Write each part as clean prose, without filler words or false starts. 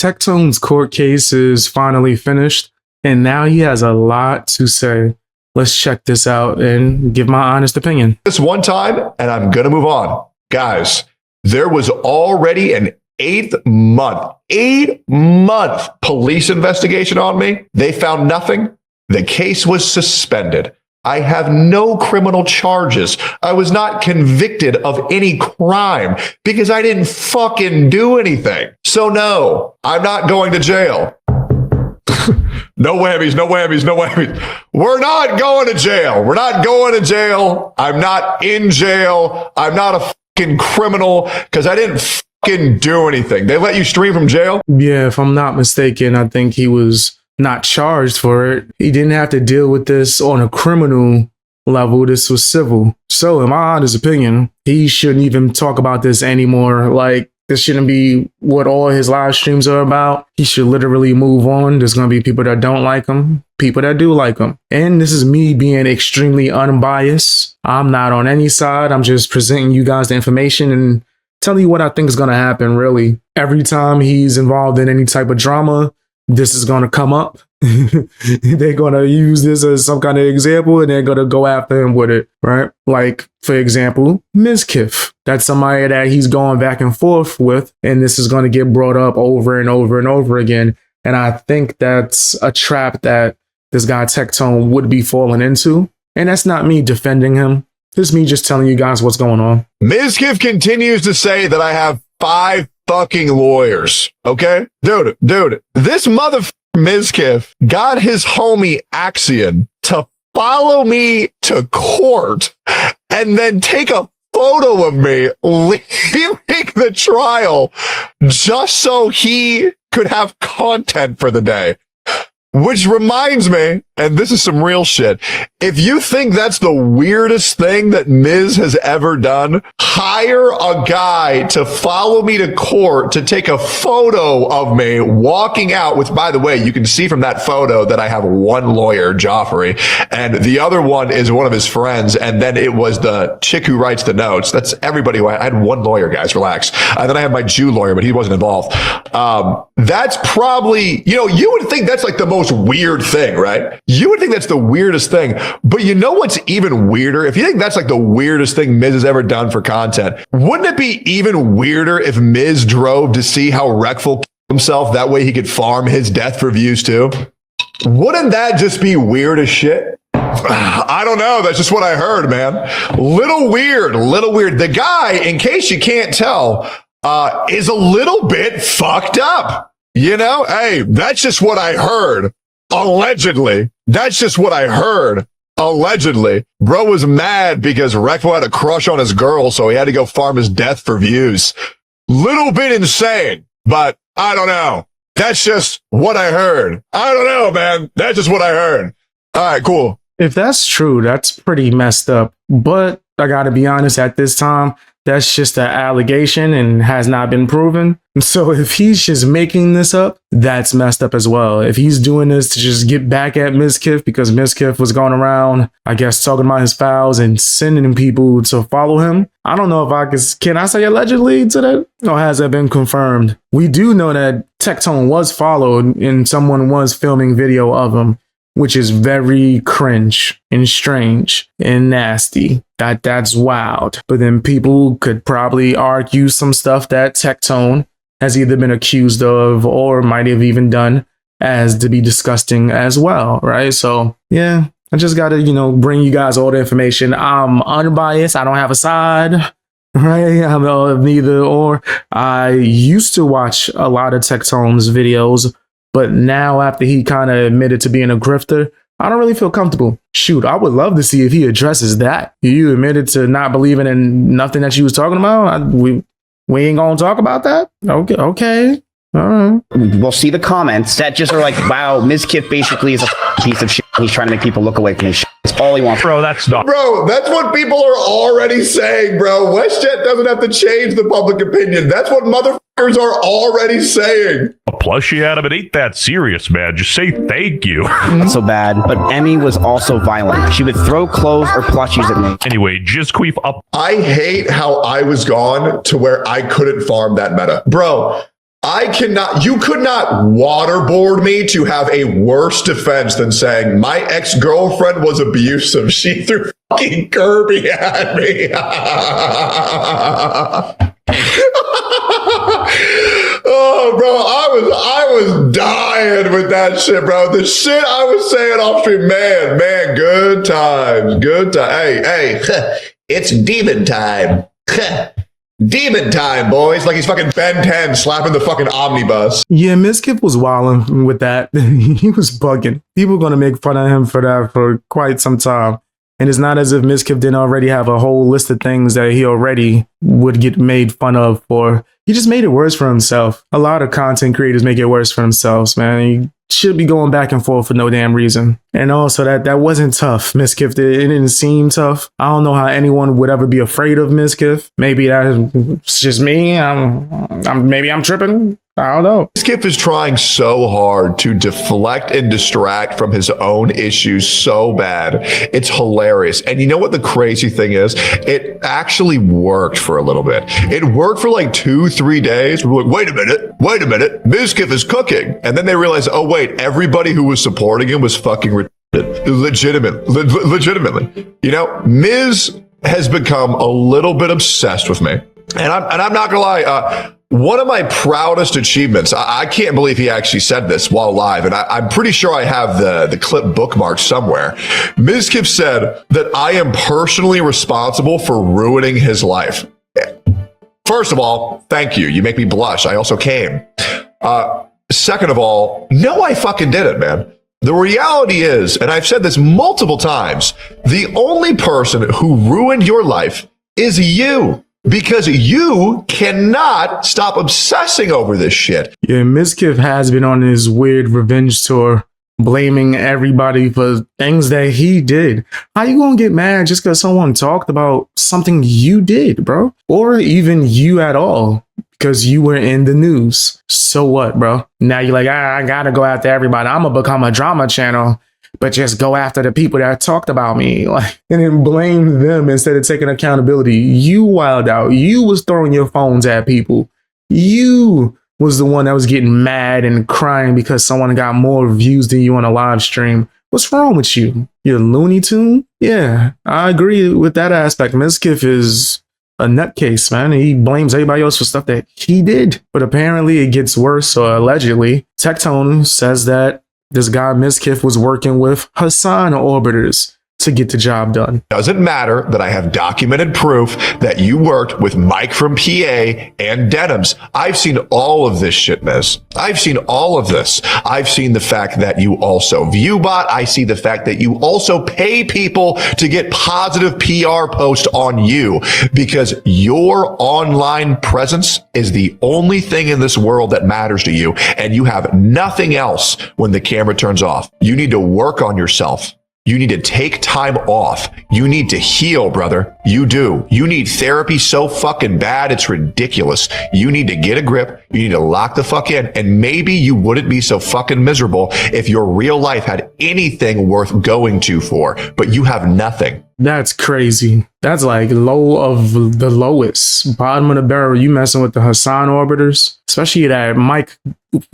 Tectone's court case is finally finished, and now he has a lot to say. Let's check this out and give my honest opinion. This one time, and I'm going to move on. Guys, there was already an 8-month police investigation on me. They found nothing. The case was suspended. I have no criminal charges. I was not convicted of any crime because I didn't fucking do anything. So no, I'm not going to jail. No whammies, no whammies, no whammies. We're not going to jail. We're not going to jail. I'm not in jail. I'm not a fucking criminal because I didn't fucking do anything. They let you stream from jail? Yeah, if I'm not mistaken, I think he was not charged for it. He didn't have to deal with this on a criminal level. This was civil. So in my honest opinion, he shouldn't even talk about this anymore. Like, this shouldn't be what all his live streams are about. He should literally move on. There's going to be people that don't like him, people that do like him. And this is me being extremely unbiased. I'm not on any side. I'm just presenting you guys the information and telling you what I think is going to happen, really. Every time he's involved in any type of drama, this is going to come up. They're going to use this as some kind of example and they're going to go after him with it, right? Like, for example, Mizkif. That's somebody that he's going back and forth with, and this is going to get brought up over and over and over again. And I think that's a trap that this guy Tectone would be falling into. And that's not me defending him. This is me just telling you guys what's going on. Mizkif continues to say that I have 5 fucking lawyers. Okay? Dude, this motherfucker Mizkif got his homie Axion to follow me to court and then take a photo of me leaving the trial just so he could have content for the day. Which reminds me, and this is some real shit, if you think that's the weirdest thing that Miz has ever done, hire a guy to follow me to court to take a photo of me walking out, which, by the way, you can see from that photo that I have one lawyer, Joffrey, and the other one is one of his friends, and then it was the chick who writes the notes. That's everybody who I had one lawyer, guys, relax. And then I have my Jew lawyer, but he wasn't involved. That's probably, you would think that's like the most weird thing, right? You would think that's the weirdest thing. But you know what's even weirder? If you think that's like the weirdest thing Miz has ever done for content, wouldn't it be even weirder if Miz drove to see how Wreckful himself? That way he could farm his death for views too. Wouldn't that just be weird as shit? I don't know. That's just what I heard, man. Little weird. The guy, in case you can't tell, is a little bit fucked up. Hey, that's just what I heard. Allegedly. That's just what I heard. Allegedly. Bro was mad because Wreckful had a crush on his girl, so he had to go farm his death for views. Little bit insane, but I don't know. That's just what I heard. I don't know, man. That's just what I heard. All right, cool. If that's true, that's pretty messed up. But I gotta be honest, at this time, that's just an allegation and has not been proven. So if he's just making this up, that's messed up as well. If he's doing this to just get back at Mizkif because Mizkif was going around, I guess, talking about his fouls and sending people to follow him. I don't know if can I say allegedly to that? Or has that been confirmed? We do know that Tectone was followed and someone was filming video of him, which is very cringe and strange and nasty. That's wild. But then people could probably argue some stuff that Tectone has either been accused of or might have even done as to be disgusting as well, right? So yeah, I just gotta, bring you guys all the information. I'm unbiased. I don't have a side, right? I'm neither or. I used to watch a lot of Tectone's videos, but now after he kind of admitted to being a grifter, I don't really feel comfortable. Shoot, I would love to see if he addresses that. You admitted to not believing in nothing that you was talking about. We ain't gonna talk about that? Okay. All right. We'll see the comments that just are like, wow, Mizkif basically is a piece of shit. He's trying to make people look away from his shit. That's all he wants. Bro, that's what people are already saying, bro. WestJet doesn't have to change the public opinion. That's what motherfuckers are already saying. Plus, she Adam, it ain't that serious, man. Just say thank you. Not so bad, but Emmy was also violent. She would throw clothes or plushies at me. Anyway, just queef up. I hate how I was gone to where I couldn't farm that meta. Bro, You could not waterboard me to have a worse defense than saying my ex-girlfriend was abusive. She threw fucking Kirby at me. Oh, bro, I was dying with that shit, bro. The shit I was saying off stream, man, good times. Hey, it's demon time. Demon time, boys. Like he's fucking Ben 10 slapping the fucking omnibus. Yeah, Mizkif was wilding with that. He was bugging. People are going to make fun of him for that for quite some time. And it's not as if Mizkif didn't already have a whole list of things that he already would get made fun of for. He just made it worse for himself. A lot of content creators make it worse for themselves, man. You should be going back and forth for no damn reason. And also that wasn't tough, Mizkif. It didn't seem tough. I don't know how anyone would ever be afraid of Mizkif. Maybe that's just me. Maybe I'm tripping. I don't know. Mizkif is trying so hard to deflect and distract from his own issues so bad. It's hilarious. And you know what the crazy thing is? It actually worked for a little bit. It worked for like 2-3 days. We're like, wait a minute. Mizkif is cooking. And then they realized, oh, wait, everybody who was supporting him was fucking legitimately. You know, Miz has become a little bit obsessed with me. And I'm not gonna lie, one of my proudest achievements, I can't believe he actually said this while live, and I'm pretty sure I have the clip bookmarked somewhere. Mizkif said that I am personally responsible for ruining his life. First of all, thank you. You make me blush. I also came. Second of all, no, I fucking didn't, man. The reality is, and I've said this multiple times, the only person who ruined your life is you. Because you cannot stop obsessing over this shit. Yeah, Mizkif has been on his weird revenge tour, blaming everybody for things that he did. How you gonna get mad just because someone talked about something you did, bro? Or even you at all, because you were in the news. So what, bro? Now you're like, I gotta go after everybody. I'm gonna become a drama channel. But just go after the people that talked about me, like, and then blame them instead of taking accountability. You wild out. You was throwing your phones at people. You was the one that was getting mad and crying because someone got more views than you on a live stream. What's wrong with you? You're Looney Tune? Yeah, I agree with that aspect. Mizkif is a nutcase, man. He blames everybody else for stuff that he did. But apparently it gets worse, or allegedly. Tectone says that this guy Mizkif was working with Hassan orbiters to get the job done. Doesn't matter that I have documented proof that you worked with Mike from PA and Denims. I've seen all of this shit, Miz. I've seen all of this. I've seen the fact that you also ViewBot. I see the fact that you also pay people to get positive PR posts on you because your online presence is the only thing in this world that matters to you. And you have nothing else when the camera turns off. You need to work on yourself. You need to take time off. You need to heal, brother. You do. You need therapy so fucking bad, it's ridiculous. You need to get a grip. You need to lock the fuck in. And maybe you wouldn't be so fucking miserable if your real life had anything worth going to for, but you have nothing. That's crazy. That's like low of the lowest. Bottom of the barrel, you messing with the Hassan orbiters, especially that Mike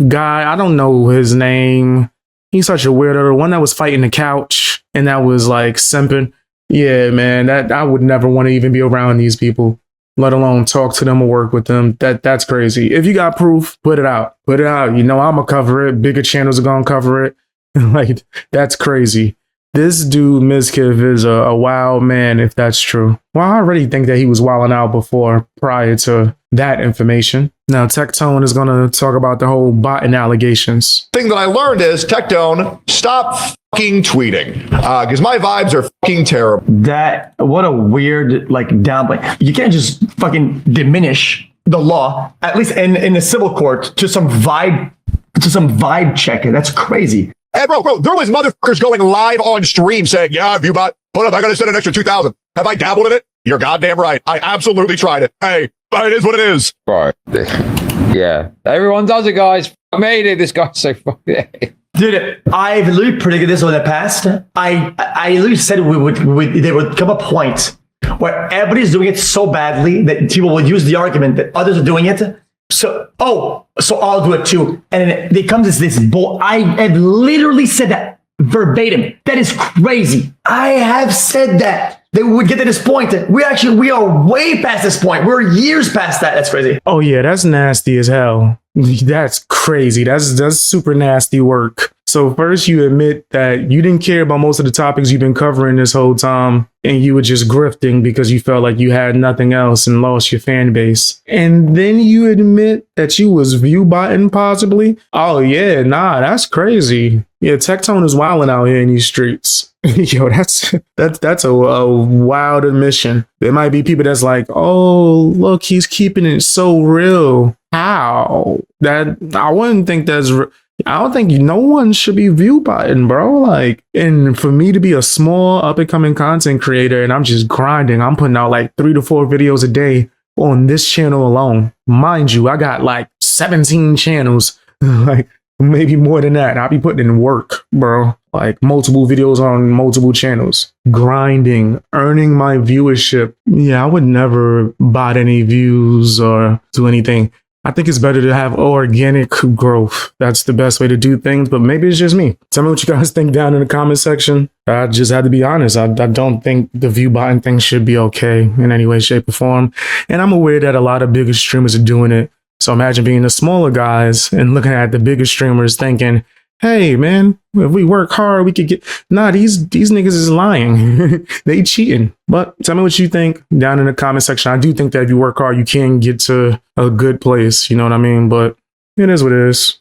guy. I don't know his name. He's such a weirdo. The one that was fighting the couch and that was like simping. Yeah, man, that I would never want to even be around these people, let alone talk to them or work with them. That's crazy. If you got proof, put it out. Put it out. You know, I'm going to cover it. Bigger channels are going to cover it. Like, that's crazy. This dude, Mizkif, is a wild man, if that's true. Well, I already think that he was wilding out before, prior to that information. Now, Tectone is going to talk about the whole botting allegations. Thing that I learned is, Tectone, stop fucking tweeting. Because my vibes are fucking terrible. What a weird, like, downplay. You can't just fucking diminish the law, at least in a civil court, to some vibe checker. That's crazy. Hey, bro, there was motherfuckers going live on stream saying, yeah, ViewBot, put up, I gotta send an extra 2,000. Have I dabbled in it? You're goddamn right. I absolutely tried it. Hey, it is what it is. Right. Yeah. Everyone does it, guys. I made it. This guy's so fucking... Dude, I've literally predicted this in the past. I literally said there would come a point where everybody's doing it so badly that people will use the argument that others are doing it. So oh, so I'll do it too. And then it comes as this bull. I have literally said that verbatim. That is crazy. I have said that. They would get to this point. We are way past this point. We're years past that. That's crazy. Oh yeah, that's nasty as hell. That's crazy. That's super nasty work. So first you admit that you didn't care about most of the topics you've been covering this whole time, and you were just grifting because you felt like you had nothing else and lost your fan base. And then you admit that you was view botting possibly. Oh yeah, nah, that's crazy. Yeah, Tectone is wilding out here in these streets. Yo, that's a wild admission. There might be people that's like, oh, look, he's keeping it so real. How? That I wouldn't think that's. I don't think no one should be view botting, bro. Like, and for me to be a small up and coming content creator and I'm just grinding, I'm putting out like 3 to 4 videos a day on this channel alone. Mind you, I got like 17 channels, like maybe more than that. I'll be putting in work, bro. Like multiple videos on multiple channels, grinding, earning my viewership. Yeah, I would never bot any views or do anything. I think it's better to have organic growth. That's the best way to do things, but maybe it's just me. Tell me what you guys think down in the comment section. I just had to be honest. I don't think the view botting thing should be okay in any way, shape, or form. And I'm aware that a lot of bigger streamers are doing it. So imagine being the smaller guys and looking at the bigger streamers thinking, hey man, if we work hard, we could get. Nah, these niggas is lying. They cheating. But tell me what you think down in the comment section. I do think that if you work hard, you can get to a good place. You know what I mean? But it is what it is.